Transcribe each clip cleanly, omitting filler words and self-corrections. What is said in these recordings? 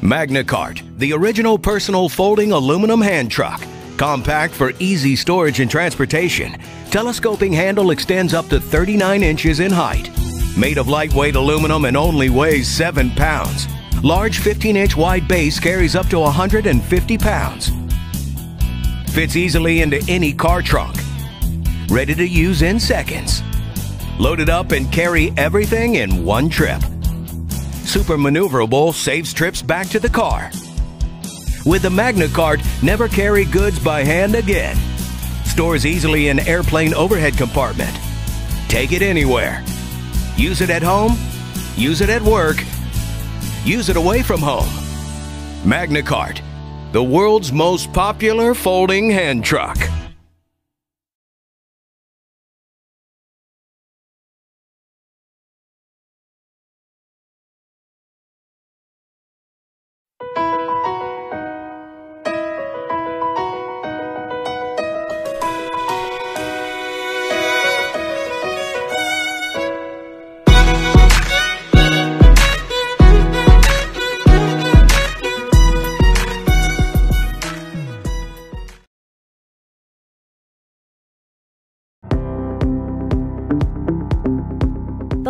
MagnaCart, the original personal folding aluminum hand truck. Compact for easy storage and transportation. Telescoping handle extends up to 39 inches in height. Made of lightweight aluminum and only weighs 7 pounds. Large 15-inch wide base carries up to 150 pounds. Fits easily into any car trunk. Ready to use in seconds. Load it up and carry everything in one trip. Super maneuverable, saves trips back to the car. With the MagnaCart, never carry goods by hand again. Stores easily in airplane overhead compartment. Take it anywhere. Use it at home. Use it at work. Use it away from home. MagnaCart, the world's most popular folding hand truck.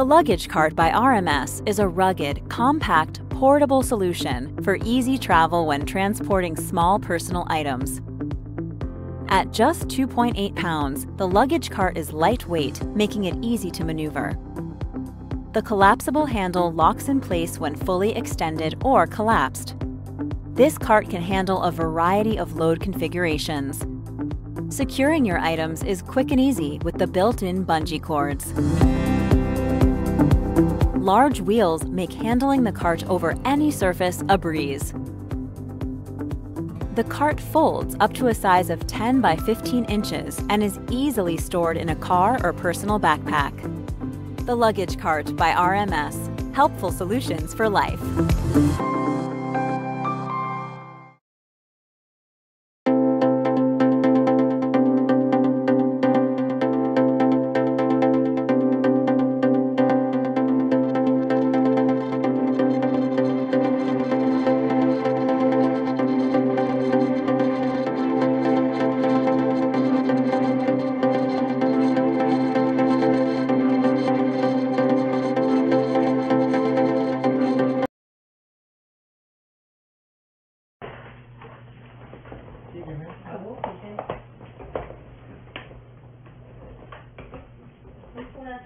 The luggage cart by RMS is a rugged, compact, portable solution for easy travel when transporting small personal items. At just 2.8 pounds, the luggage cart is lightweight, making it easy to maneuver. The collapsible handle locks in place when fully extended or collapsed. This cart can handle a variety of load configurations. Securing your items is quick and easy with the built-in bungee cords. Large wheels make handling the cart over any surface a breeze. The cart folds up to a size of 10 by 15 inches and is easily stored in a car or personal backpack. The luggage cart by RMS. Helpful solutions for life. Una